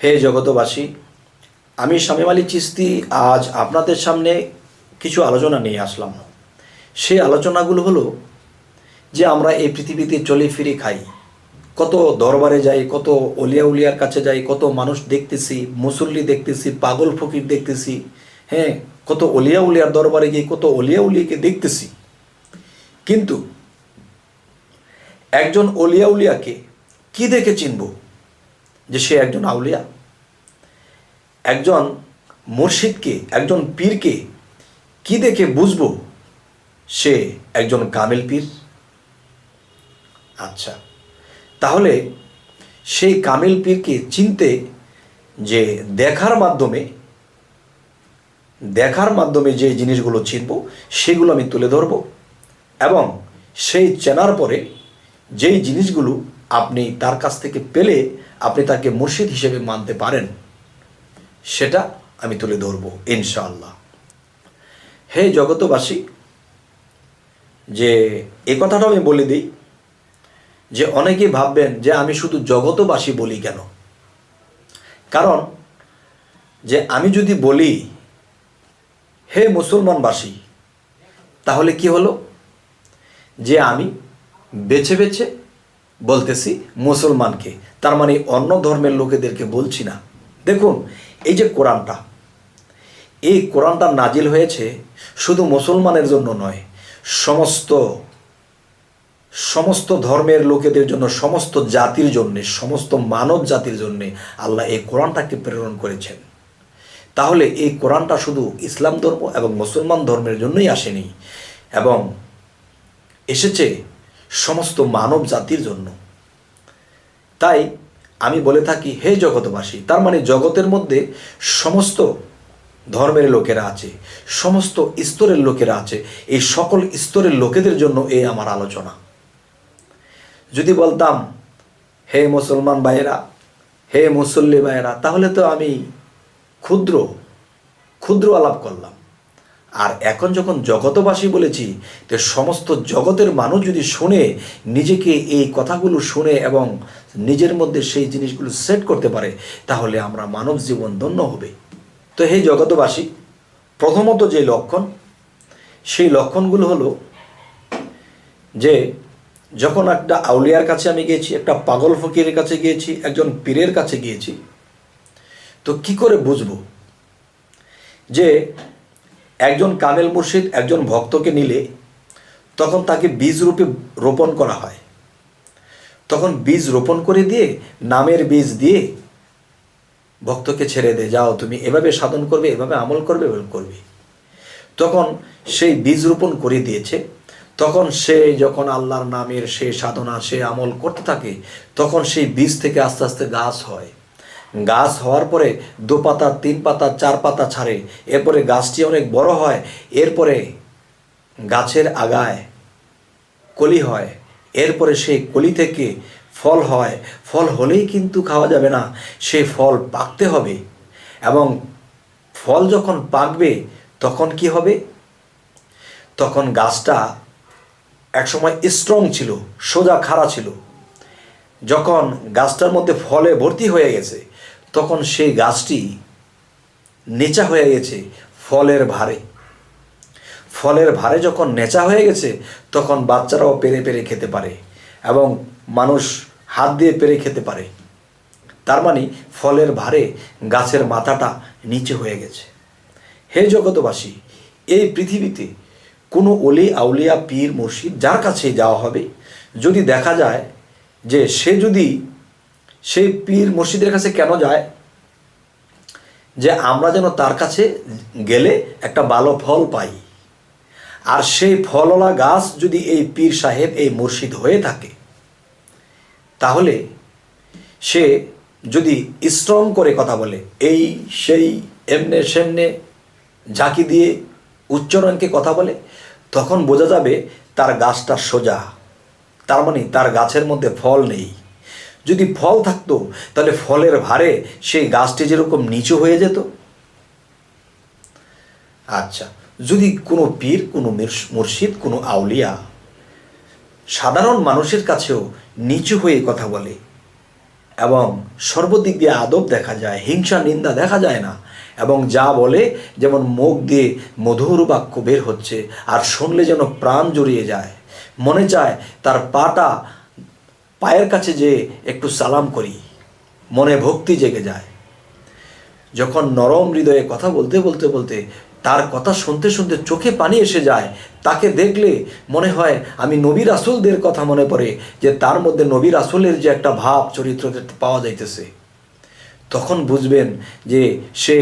হে জগতবাসী, আমি শামীম আলী চিশতি আজ আপনাদের সামনে কিছু আলোচনা নিয়ে আসলাম। সেই আলোচনাগুলো হলো যে আমরা এই পৃথিবীতে চলে ফিরে খাই, কত দরবারে যাই, কত অলিয়া উলিয়ার কাছে যাই, কত মানুষ দেখতেছি, মুসল্লি দেখতেছি, পাগল ফকির দেখতেছি, হ্যাঁ, কত অলিয়া উলিয়ার দরবারে গিয়ে কত অলিয়া উলিয়াকে দেখতেছি। কিন্তু একজন অলিয়া উলিয়াকে কি দেখে চিনব যে সে একজন আউলিয়া? একজন মুর্শিদকে, একজন পীরকে কি দেখে বুঝবো সে একজন কামেল পীর? আচ্ছা, তাহলে সেই কামেল পীরকে চিনতে যে দেখার মাধ্যমে যে জিনিসগুলো চিনব সেগুলো আমি তুলে ধরব, এবং সেই চেনার পরে যেই জিনিসগুলো আপনি তার কাছ থেকে পেলে আপনি তাকে মুর্শিদ হিসেবে মানতে পারেন সেটা আমি তুলে ধরব ইনশাআল্লাহ। হে জগতবাসী, যে এ কথাটা আমি বলে দিই যে অনেকেই ভাববেন যে আমি শুধু জগতবাসী বলি কেন। কারণ যে আমি যদি বলি হে মুসলমানবাসী, তাহলে কি হলো যে আমি বেছে বেছে বলতেছি মুসলমানকে, তার মানে অন্য ধর্মের লোকেদেরকে বলছি না। দেখুন, এই যে এই কোরআনটা নাজিল হয়েছে শুধু মুসলমানের জন্য নয়, সমস্ত ধর্মের লোকেদের জন্য, সমস্ত জাতির জন্যে, সমস্ত মানব জাতির জন্যে আল্লাহ এই কোরআনটাকে প্রেরণ করেছেন। তাহলে এই কোরআনটা শুধু ইসলাম ধর্ম এবং মুসলমান ধর্মের জন্যই আসেনি, এবং এসেছে সমস্ত মানব জাতির জন্য। তাই আমি বলে থাকি হে জগতবাসী, তার মানে জগতের মধ্যে সমস্ত ধর্মের লোকেরা আছে, সমস্ত স্তরের লোকেরা আছে। এই সকল স্তরের লোকেদের জন্য এই আমার আলোচনা। যদি বলতাম হে মুসলমান ভাইয়েরা, হে মুসল্লি ভাইয়েরা, তাহলে তো আমি ক্ষুদ্র আলাপ করলাম। আর এখন যখন জগতবাসী বলেছি, তো সমস্ত জগতের মানুষ যদি শুনে, নিজেকে এই কথাগুলো শুনে এবং নিজের মধ্যে সেই জিনিসগুলো সেট করতে পারে, তাহলে আমরা মানব জীবন ধন্য হবে। তো হে জগতবাসী, প্রথমত যে লক্ষণ, সেই লক্ষণগুলো হলো যে যখন একটা আউলিয়ার কাছে আমি গিয়েছি, একটা পাগল ফকিরের কাছে গিয়েছি, একজন পীরের কাছে গিয়েছি, তো কি করে বুঝবো যে একজন কামেল মুর্শিদ একজন ভক্তকে নিলে তখন তাকে বীজ রূপে রোপণ করা হয়। তখন বীজ রোপণ করে দিয়ে, নামের বীজ দিয়ে ভক্তকে ছেড়ে দেয়, যাও তুমি এভাবে সাধন করবে, এভাবে আমল করবে, এভাবে করবে। তখন সেই বীজ রোপণ করে দিয়েছে। তখন সে যখন আল্লাহর নামের সে সাধনা, সে আমল করতে থাকে, তখন সেই বীজ থেকে আস্তে আস্তে গাছ হয়। গাছ হওয়ার পরে 2 পাতা, 3 পাতা, 4 পাতা ছাড়ে। এরপরে গাছটি অনেক বড় হয়। এরপরে গাছের আগায় কলি হয়। এরপরে সেই কলি থেকে ফল হয়। ফল হলেই কিন্তু খাওয়া যাবে না, সেই ফল পাকতে হবে। এবং ফল যখন পাকবে তখন কি হবে? তখন গাছটা একসময় স্ট্রং ছিল, সোজা খাড়া ছিল। যখন গাছটার মধ্যে ফলে ভর্তি হয়ে গেছে, তখন সেই গাছটি নেচা হয়ে গেছে ফলের ভারে। ফলের ভারে যখন নেচা হয়ে গেছে, তখন বাচ্চারাও পেরে পেরে খেতে পারে এবং মানুষ হাত দিয়ে পেরে খেতে পারে। তার মানে ফলের ভারে গাছের মাথাটা নিচে হয়ে গেছে। হে জগতবাসী, এই পৃথিবীতে কোনো অলি আউলিয়া পীর মুর্শিদ যার কাছে যাওয়া হবে, যদি দেখা যায় যে সে যদি সেই পীর মুর্শিদের কাছে কেন যায়, যে আমরা যেন তার কাছে গেলে একটা ভালো ফল পাই। আর সেই ফলওয়ালা গাছ যদি এই পীর সাহেব, এই মুর্শিদ হয়ে থাকে, তাহলে সে যদি স্ট্রং করে কথা বলে, এই সেই এমনে সেমনে ঝাঁকি দিয়ে উচ্চারণকে কথা বলে, তখন বোঝা যাবে তার গাছটা সোজা। তার মানে তার গাছের মধ্যে ফল নেই। যদি ফল থাকতো তাহলে ফলের ভারে সেই গাছটি যেরকম নিচু হয়ে যেত। আচ্ছা, যদি কোনো পীর, কোনো মুর্শিদ, কোনো আউলিয়া সাধারণ মানুষের কাছেও নিচু হয়ে কথা বলে এবং সর্বদিক দিয়ে আদব দেখা যায়, হিংসা নিন্দা দেখা যায় না। এবং যা বলে যেমন মুখ দিয়ে মধুর বাক্য বের হচ্ছে, আর শুনলে যেন প্রাণ জড়িয়ে যায়, মনে চায় তার পায়ের কাছে যে একটু সালাম করি, মনে ভক্তি জেগে যায়। যখন নরম হৃদয়ে কথা বলতে বলতে বলতে তার কথা শুনতে শুনতে চোখে পানি এসে যায়, তাকে দেখলে মনে হয় আমি নবী রাসূলদের কথা মনে পড়ে, যে তার মধ্যে নবী রাসূলের যে একটা ভাব চরিত্র পাওয়া যাইতেছে, তখন বুঝবেন যে সে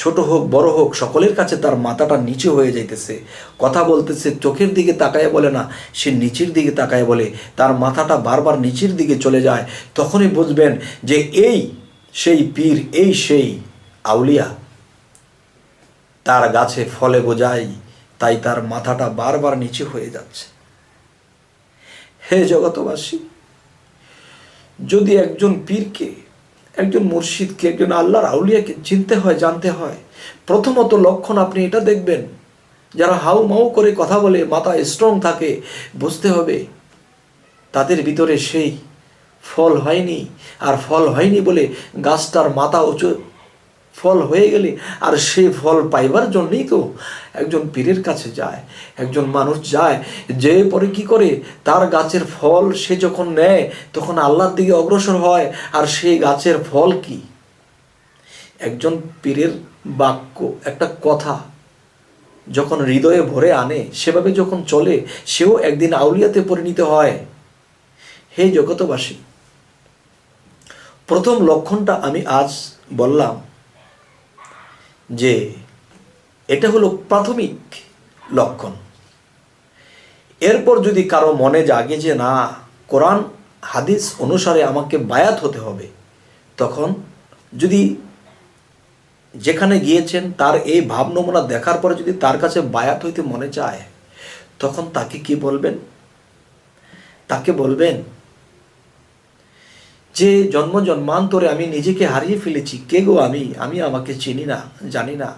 ছোট হোক বড় হোক সকলের কাছে তার মাথাটা নিচে হয়ে যাইতেছে। কথা বলতেছে, চোখের দিকে তাকায় বলে না, সে নিচের দিকে তাকায় বলে, তার মাথাটা বারবার নিচের দিকে চলে যায়। তখনই বুঝবেন যে এই সেই পীর, এই সেই আউলিয়া। তার গাছে ফলে বোঝাই, তাই তার মাথাটা বারবার নিচে হয়ে যাচ্ছে। হে জগতবাসী, যদি একজন পীরকে, একজন মুর্শিদকে, একজন আল্লাহর আউলিয়াকে চিনতে হয়, জানতে হয়, প্রথমত লক্ষণ আপনি এটা দেখবেন, যারা হাউ মাউ করে কথা বলে, মাথা স্ট্রং থাকে, বুঝতে হবে তাদের ভিতরে সেই ফল হয়নি। আর ফল হয়নি বলে গাছটার মাথা উঁচু, ফল হয়ে গেলে আর সেই ফল পাইবার জন্যই তো একজন পীরের কাছে যায়, একজন মানুষ যায়, যে পরে কি করে তার গাছের ফল সে যখন নেয় তখন আল্লাহর দিকে অগ্রসর হয়। আর সেই গাছের ফল কি? একজন পীরের বাক্য, একটা কথা যখন হৃদয়ে ভরে আনে, সেভাবে যখন চলে, সেও একদিন আউলিয়াতে পরিণত হয়। হে জগতবাসী, প্রথম লক্ষণটা আমি আজ বললাম যে এটা হলো প্রাথমিক লক্ষণ। এরপর যদি কারো মনে জাগে যে না, কোরআন হাদিস অনুসারে আমাকে বায়াত হতে হবে, তখন যদি যেখানে গিয়েছেন তার এই ভাব নমুনা দেখার পরে যদি তার কাছে বায়াত হইতে মনে চায়, তখন তাকে কি বলবেন? তাকে বলবেন যে জন্ম জন্মান্তরে আমি নিজেকে হারিয়ে ফেলেছি, কে গো আমি? আমি আমাকে চিনি না, জানি না,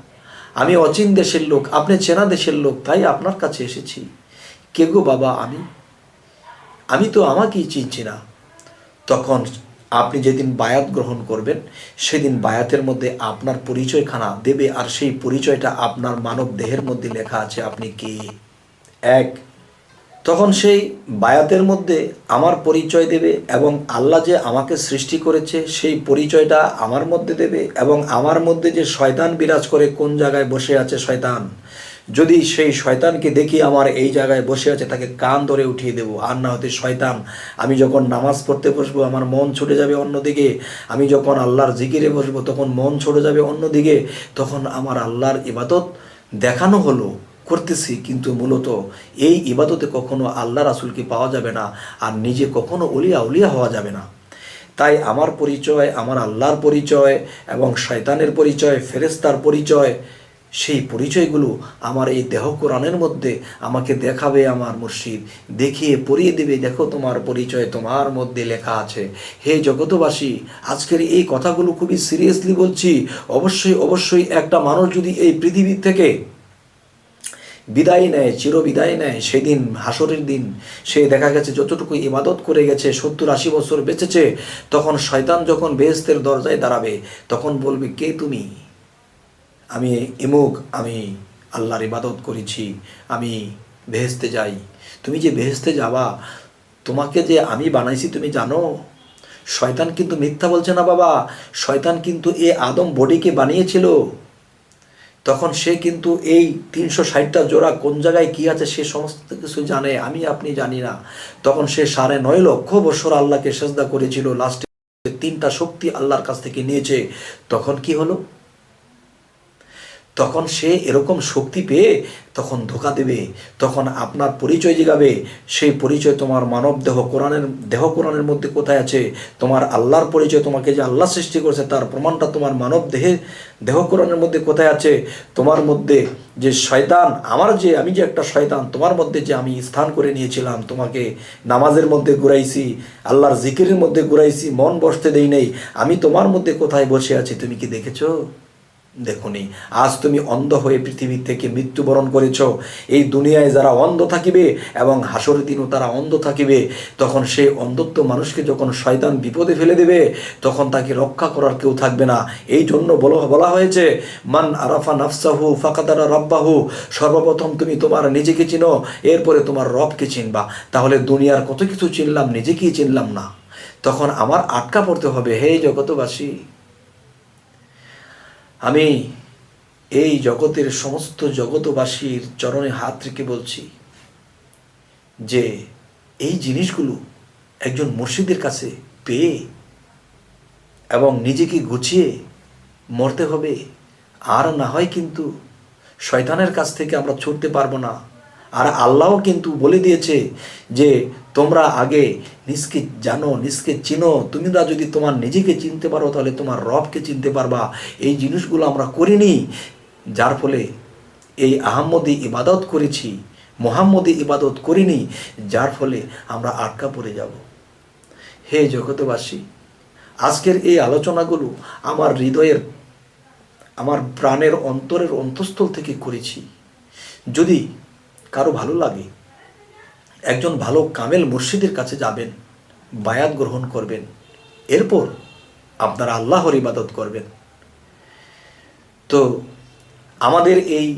আমি অচিন দেশের লোক, আপনি চেনা দেশের লোক, তাই আপনার কাছে এসেছি। কে গো বাবা আমি তো আমাকেই চিনছি না। তখন আপনি যেদিন বায়াত গ্রহণ করবেন, সেদিন বায়াতের মধ্যে আপনার পরিচয়খানা দেবে, আর সেই পরিচয়টা আপনার মানব দেহের মধ্যে লেখা আছে আপনি কে। এক, তখন সেই বায়াতের মধ্যে আমার পরিচয় দেবে, এবং আল্লাহ যে আমাকে সৃষ্টি করেছে সেই পরিচয়টা আমার মধ্যে দেবে, এবং আমার মধ্যে যে শয়তান বিরাজ করে, কোন জায়গায় বসে আছে শয়তান, যদি সেই শয়তানকে দেখি আমার এই জায়গায় বসে আছে, তাকে কান ধরে উঠিয়ে দেবো। আর না হতে শয়তান, আমি যখন নামাজ পড়তে বসবো আমার মন ছুটে যাবে অন্যদিকে, আমি যখন আল্লাহর জিকিরে বসবো তখন মন ছুটে যাবে অন্যদিকে, তখন আমার আল্লাহর ইবাদত দেখানো হলো করতেছি, কিন্তু মূলত এই ইবাদতে কখনো আল্লাহ রাসূলকে পাওয়া যাবে না, আর নিজে কখনো আউলিয়া হওয়া যাবে না। তাই আমার পরিচয়, আমার আল্লাহর পরিচয় এবং শয়তানের পরিচয়, ফেরেশতার পরিচয়, সেই পরিচয়গুলো আমার এই দেহ কোরআনের মধ্যে আমাকে দেখাবে আমার মুর্শিদ, দেখিয়ে পড়িয়ে দেবে, দেখো তোমার পরিচয় তোমার মধ্যে লেখা আছে। হে জগতবাসী, আজকের এই কথাগুলো খুবই সিরিয়াসলি বলছি। অবশ্যই একটা মানুষ যদি এই পৃথিবী থেকে বিদায় নেয়, চিরবিদায় নেয়, সেদিন হাসরের দিন সে দেখা গেছে যতটুকু ইবাদত করে গেছে, 70-80 বছর বেঁচেছে, তখন শয়তান যখন বেহেশতের দরজায় দাঁড়াবে, তখন বলবে, কে তুমি? আমি ইমুক, আমি আল্লাহর ইবাদত করেছি, আমি বেহেশতে যাই। তুমি যে বেহেশতে যাবা, তোমাকে যে আমি বানাইছি তুমি জানো? শয়তান কিন্তু মিথ্যা বলছে না বাবা, শয়তান কিন্তু এ আদম বডিকে বানিয়েছিল। তখন সে কিন্তু এই 360টা জোড়া কোন জায়গায় কি আছে সে সমস্ত কিছু জানে, আমি আপনি জানি না। তখন সে 9.5 লক্ষ বছর আল্লাহকে সেজদা করেছিল, লাস্টে 3টা শক্তি আল্লাহর কাছ থেকে নিয়েছে। তখন কি হলো? তখন সে এরকম শক্তি পেয়ে তখন ধোঁকা দেবে, তখন আপনার পরিচয় জিগাবে। সেই পরিচয় তোমার মানব কোরআনের মধ্যে কোথায় আছে? তোমার আল্লাহর পরিচয়, তোমাকে যে আল্লাহ সৃষ্টি করেছে তার প্রমাণটা তোমার মানব দেহ কোরআনের মধ্যে কোথায় আছে? তোমার মধ্যে যে শয়তান, আমি যে একটা শয়তান, তোমার মধ্যে যে আমি স্থান করে নিয়েছিলাম, তোমাকে নামাজের মধ্যে ঘুরাইছি, আল্লাহর জিকিরের মধ্যে ঘুরাইছি, মন বসতে দেই নেই, আমি তোমার মধ্যে কোথায় বসে আছি তুমি কি দেখেছো? দেখুনি, আজ তুমি অন্ধ হয়ে পৃথিবী থেকে মৃত্যুবরণ করেছ। এই দুনিয়ায় যারা অন্ধ থাকিবে এবং হাসরের দিনও তারা অন্ধ থাকিবে, তখন সেই অন্ধত্ব মানুষকে যখন শয়তান বিপদে ফেলে দেবে, তখন তাকে রক্ষা করার কেউ থাকবে না। এই জন্য বলা হয়েছে, মান আরাফা নাফসাহু ফাকাদারা রব্বাহু, সর্বপ্রথম তুমি তোমার নিজেকে চিনো, এরপরে তোমার রবকে চিনবা। তাহলে দুনিয়ার কত কিছু চিনলাম, নিজেকেই চিনলাম না, তখন আমার আটকা পড়তে হবে। হে জগতবাসী, আমি এই জগতের সমস্ত জগতবাসীর চরণে হাত রেখে বলছি যে এই জিনিসগুলো একজন মুর্শিদের কাছে পেয়ে এবং নিজেকে গুছিয়ে মরতে হবে। আর না হয় কিন্তু শয়তানের কাছ থেকে আমরা ছুটতে পারবো না। আর আল্লাহও কিন্তু বলে দিয়েছে যে তোমরা আগে নিজকে জানো, নিজকে চিনো। তোমরা যদি তোমার নিজেকে চিনতে পারো তাহলে তোমার রবকে চিনতে পারবা। এই জিনিসগুলো আমরা করিনি, যার ফলে এই আহম্মদী ইবাদত করেছি, মোহাম্মদী ইবাদত করিনি, যার ফলে আমরা আটকা পড়ে যাব। হে জগতবাসী, আজকের এই আলোচনাগুলো আমার হৃদয়ের, আমার প্রাণের অন্তরের অন্তঃস্থল থেকে করেছি। যদি কারো ভালো লাগে, একজন ভালো কামেল মুর্শিদের কাছে যাবেন, বায়াত গ্রহণ করবেন, এরপর আপনারা আল্লাহর ইবাদত করবেন। তো আমাদের এই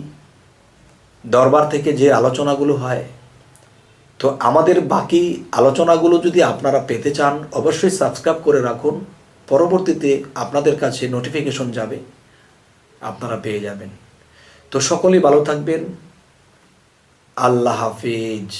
দরবার থেকে যে আলোচনাগুলো হয়, তো আমাদের বাকি আলোচনাগুলো যদি আপনারা পেতে চান, অবশ্যই সাবস্ক্রাইব করে রাখুন। পরবর্তীতে আপনাদের কাছে নোটিফিকেশন যাবে, আপনারা পেয়ে যাবেন। তো সকলেই ভালো থাকবেন। আল্লাহ হাফিজ।